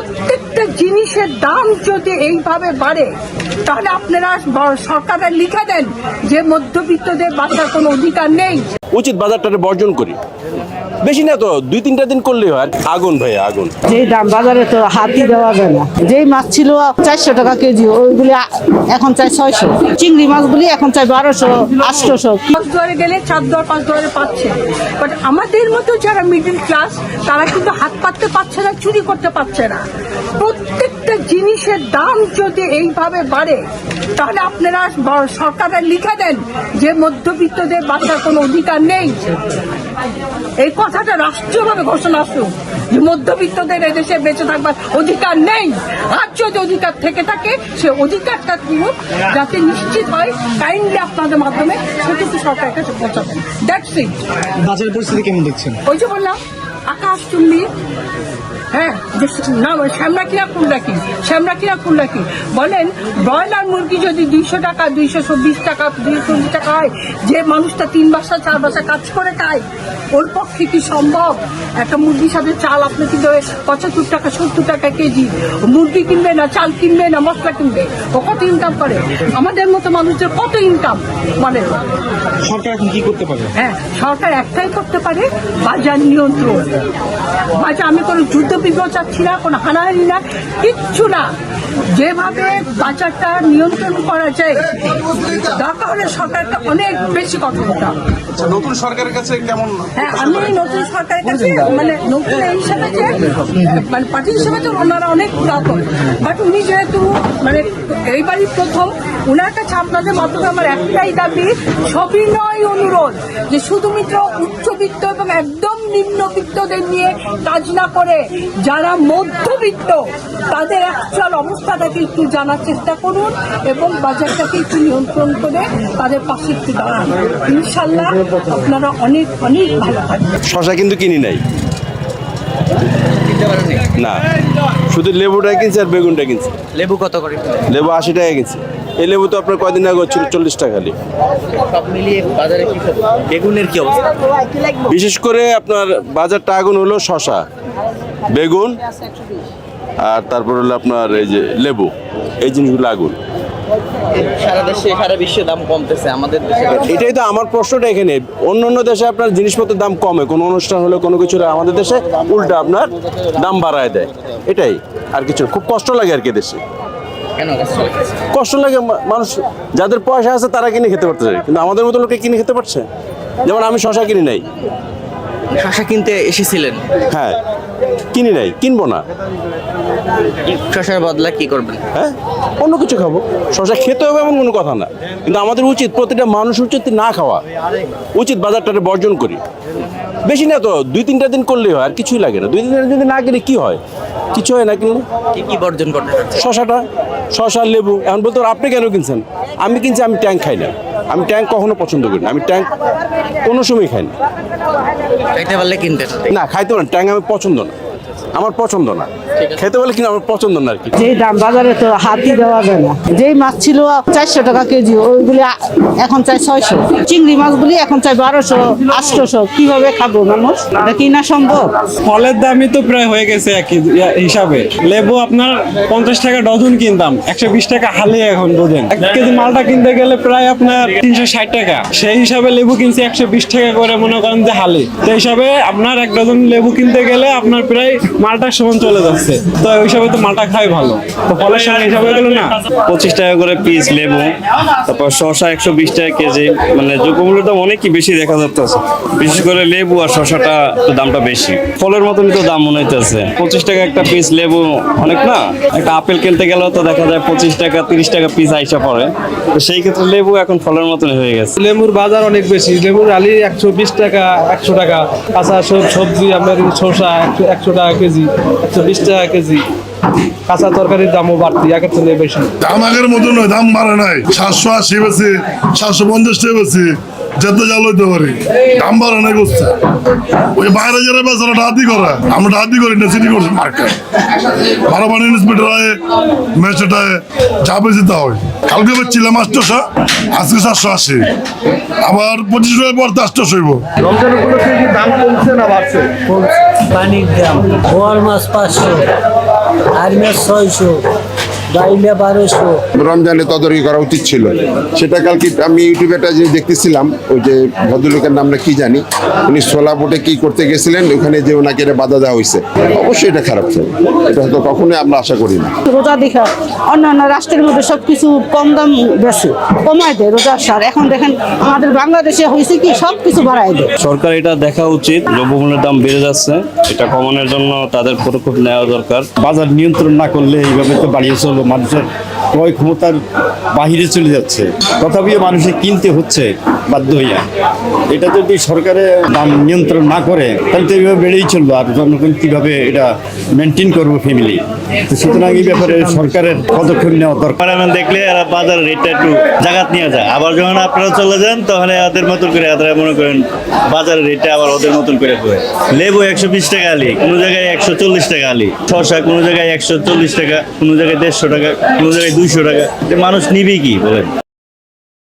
প্রত্যেকটা জিনিসের দাম যদি এইভাবে বাড়ে তাহলে আপনারা সরকারের লিখে দেন যে মধ্যবিত্তদের বাঁচার কোনো অধিকার নেই। উচিত বাজারটাকে বর্জন করি, বেশি না তো 2-3টা দিন করলেই হয়। আগুন ভাই আগুন, যে দাম বাজারে তো হাতই দেওয়া যায় না। যেই মাছ ছিল 400 টাকা কেজি, ওইগুলি এখন চাই 600। চিংড়ি মাছগুলি এখন চাই 1200, 800। কক্সবাজারে গেলে 4-5 পাচ্ছে, বাট আমাদের মতো যারা মিডল ক্লাস তারা কিন্তু হাত পাততে পারছে না, চুরি করতে পারছে না। প্রত্যেকটা জিনিসের দাম যদি এইভাবে বাড়ে তাহলে আপনারা সরকারের লিখে দেন যে মধ্যবিত্তদের বাঁচার কোনো অধিকার নেই। এই কথাটা রাষ্ট্রীয়ভাবে ঘোষণা আসুক যে মধ্যবিত্তদের এদেশে বেঁচে থাকবার অধিকার নেই। আর যদি অধিকার থেকে থাকে সে অধিকারটা দিন যাতে নিশ্চিত হয়, কাইন্ডলি আপনাদের মাধ্যমে সেটুকু সরকারের কাছে পৌঁছাবেন। That's it. বাজারের পরিস্থিতি কেমন দেখছেন? ওই যে বললাম আকাশ চুম্বি, হ্যাঁ, না শ্যামরা কিনা ফুল রাখি বলেন। ব্রয়লার মুরগি যদি 200 টাকা, 220 টাকা, 240 টাকা হয়, যে মানুষটা 3 বাসা 4 বাসা কাজ করে খায়, ওর পক্ষে কি সম্ভব একটা মুরগির সাথে চাল আপনি কিনতে 75 টাকা 70 টাকা কেজি? মুরগি কিনবে না, চাল কিনবে না, মশলা কিনবে, ও কত ইনকাম করে? আমাদের মতো মানুষদের কত ইনকাম মানে? সরকার এখন কি করতে পারে? হ্যাঁ, সরকার একটাই করতে পারে, বাজার নিয়ন্ত্রণ। বাজার, আমি কোনো যুদ্ধ বিগ্রহ চাচ্ছি না, কোনো হানাহানি না, কিচ্ছু না। যেভাবে বাজারটা নিয়ন্ত্রণ করা যায়, দরকার হলে সরকারকে অনেক বেশি কথা বলতে হবে। নতুন সরকারের কাছে কেমন? হ্যাঁ, আমি নতুন সরকারের কাছে মানে নতুন এই হিসাবে যে মানে পার্টি হিসেবে তো ওনারা অনেক পুরাতন, বাট উনি যেহেতু মানে এইবারই প্রথম, ওনার কাছে আপনাদের মাধ্যমে আমার একটাই দাবি, সবিনয় অনুরোধ যে শুধুমাত্র উচ্চবিত্ত এবং একদম নিম্নবিত্তদের নিয়ে কাজ না করে যারা মধ্যবিত্ত তাদের অ্যাকচুয়াল অবস্থাটাকে একটু জানার চেষ্টা করুন এবং বাজারটাকে একটু নিয়ন্ত্রণ করে তাদের পাশে একটু দাঁড়ান। ইনশাল্লাহ আপনারা অনেক অনেক ভালো থাকবেন। শশা কিন্তু কিনি নাই, না শুধু লেবুটা কিনছি আর বেগুনটা কিনছি। লেবু কত করে? লেবু 80 টাকা কিনছি। এই লেবু তো আপনার কয়দিন আগে ছিল 40 টাকা খালি। সব মিলিয়ে বাজারে কি বেগুনের কি অবস্থা? বিশেষ করে আপনার বাজারটা আগুন হলো শশা, বেগুন আর তারপর হলো আপনার এই যে লেবু, এই জিনিসগুলো আগুন। সারা দেশে সারা বিশ্বে দাম কমতেছে, আমাদের দেশে এটাই তো আমার প্রশ্নটা এখানে। অন্য দেশে আপনার জিনিসপত্রের দাম কমে, কোনো অনুষ্ঠান হলে কোনো কিছু, আমাদের দেশে উল্টা আপনার দাম বাড়ায় দেয়। এটাই আর কিছু, খুব কষ্ট লাগে আর কি দেশে। কেন কষ্ট লাগে, মানুষ যাদের পয়সা আছে তারা কিনে খেতে পারতেছে, কিন্তু আমাদের মতো লোকে কিনে খেতে পারছে। যেমন আমি শশা কিনি নাই। শশা কিনতে এসেছিলেন? হ্যাঁ, কিনি নাই, কিনবো না। শশার বদলা কি করবেন? হ্যাঁ, অন্য কিছু খাবো। শশা খেতে হবে এমন কোনো কথা না, কিন্তু আমাদের উচিত, প্রতিটা মানুষ উচিত না খাওয়া উচিত, বাজারটাকে বর্জন করি। বেশি না তো 2-3টা দিন করলেই হয়, আর কিছুই লাগে না। 2-3 দিন যদি না কিনে কি হয়? কিছু হয় না কিনলে। কি বর্জন করতে চাচ্ছেন? শশাটা, শশা, লেবু। এখন বলতে পারো আপনি কেন কিনছেন? আমি কিনছি, আমি ট্যাঙ্ক খাই না। আমি ট্যাঙ্ক কখনো পছন্দ করি না, আমি ট্যাঙ্ক কোনো সময় খাই না। খাইতে পারলে কিনতেন? না, খাইতে পারেন, ট্যাঙ্ক আমি পছন্দ না, আমার পছন্দ না। খেতে বলে কিনা আমার পছন্দ না আর কি। যেই দাম বাজারে তো হাতই দেওয়া যায় না। যেই মাছ ছিল 400 টাকা কেজি, ওইগুলি এখন চাই 600। চিংড়ি মাছগুলি এখন চাই 1200, 800। কিভাবে খাবো মানুষ? এটা কি না সম্ভব? ফলের দামই তো প্রায় হয়ে গেছে একই হিসাবে। লেবু আপনার 50 টাকা ডজন কিনতাম, 120 টাকা হালি এখন বোঝেন। 1 কেজি মালটা কিনতে গেলে প্রায় আপনার 360 টাকা। সেই হিসাবে লেবু কিনছি 120 টাকা করে, মনে করেন যে হালি। সেই হিসাবে আপনার 1 ডজন লেবু কিনতে গেলে আপনার প্রায় মালটা সমান চলে যাচ্ছে। তো ওই হিসাবে তো মালটা খাই ভালো, তো ফলের সঙ্গে হিসাবে গেল না। 25 টাকা করে পিস লেবু, তারপর শশা 120 টাকা কেজি। মানে দ্রব্যমূল্যের দাম অনেকই বেশি দেখা যাচ্ছে, বিশেষ করে লেবু আর শশাটা তো দামটা বেশি। ফলের মতনই তো দাম মনে হইতেছে। 25 টাকা একটা পিস লেবু অনেক না? একটা আপেল কিনতে গেলেও তো দেখা যায় 25 টাকা 30 টাকা পিস আইসা পড়ে। তো সেই ক্ষেত্রে লেবু এখন ফলের মতনই হয়ে গেছে। লেবুর বাজার অনেক বেশি। লেবুর আলি 120 টাকা, 100 টাকা। কাঁচা সবজি আপনার শসা 100 টাকা কেজি, 120 টাকা কেজি। কাঁচা তরকারির দামও বাড়তি, আগের থেকে বেশি। দাম আগের মতো নয়, দাম বাড়ে নাই। 780 বেশি, 750 টাকা বেশি, যেতে জাল হইতে পারি, দাম বাড়ে নাই করছে। ওই বাইরে যারা বেচারা ডাহাতি করে, আমরা ডাহাতি করি না, সিটি করছি মার্কেট। ভালো পানি ইন্সপেক্টর হয়, মেসেটায় যা বেশি তা হয়। কালকে বেচছিলাম 800, আজকে 780, আবার 25 টাকা পর 800 হইব। রমজান উপলক্ষে কি দাম কমছে না বাড়ছে? পানির দাম, বোয়াল মাছ 500, আর্মিয়া 600, বাইমিয়া 1200। রমজানে তদারকি করা উচিত ছিল। সেটা কালকে আমি ইউটিউবে একটা জিনিস দেখতেছিলাম, ওই যে ভদ্রলোকের নামটা কি জানি, উনি সোলাপুটে কি করতে গেছিলেন, ওখানে যে ওনাকে এটা বাধা দেওয়া হয়েছে। অবশ্যই এটা খারাপ ছিল, এটা হয়তো কখনোই আমরা আশা করি না। রোজা দেখা অন্যান্য রাষ্ট্রের মধ্যে সবকিছু কম দাম বেশি কমায় দেয় রোজার সার। এখন দেখেন আমাদের বাংলাদেশে হয়েছে কি সবকিছু বাড়ায় দেয়। সরকার এটা দেখা উচিত, দ্রব্যমূল্যের দাম বেড়ে যাচ্ছে, এটা কমানোর জন্য তাদের পদক্ষেপ নেওয়া দরকার। বাজার নিয়ন্ত্রণ না করলে এইভাবে তো বাড়িয়ে চলবে, মানুষের ক্রয় ক্ষমতার বাহিরে চলে যাচ্ছে, তথাপিও মানুষের কিনতে হচ্ছে বাধ্য হইয়া। এটা যদি সরকারের দাম নিয়ন্ত্রণ না করে তাহলে তো এইভাবে বেড়েই চলবে, আর জনগণ কীভাবে এটা মেনটেন করবো ফ্যামিলি। তো সুতরাং এই ব্যাপারে সরকারের পদক্ষেপ নেওয়া দরকার। এখন দেখলে এরা বাজার রেটটা একটু জাগাত নিয়ে যায়, আবার যখন আপনারা চলে যান তখন ওদের মতন করে আপনারা মনে করেন বাজারের রেটটা আবার ওদের মতন করে হয়। লেবু 120 টাকা আলি, কোনো জায়গায় 140 টাকা আলি, শসা কোনো জায়গায় 140 টাকা, কোনো জায়গায় 150 টাকা, কোনো জায়গায় 200 টাকা। মানুষ নিবে কি বলেন?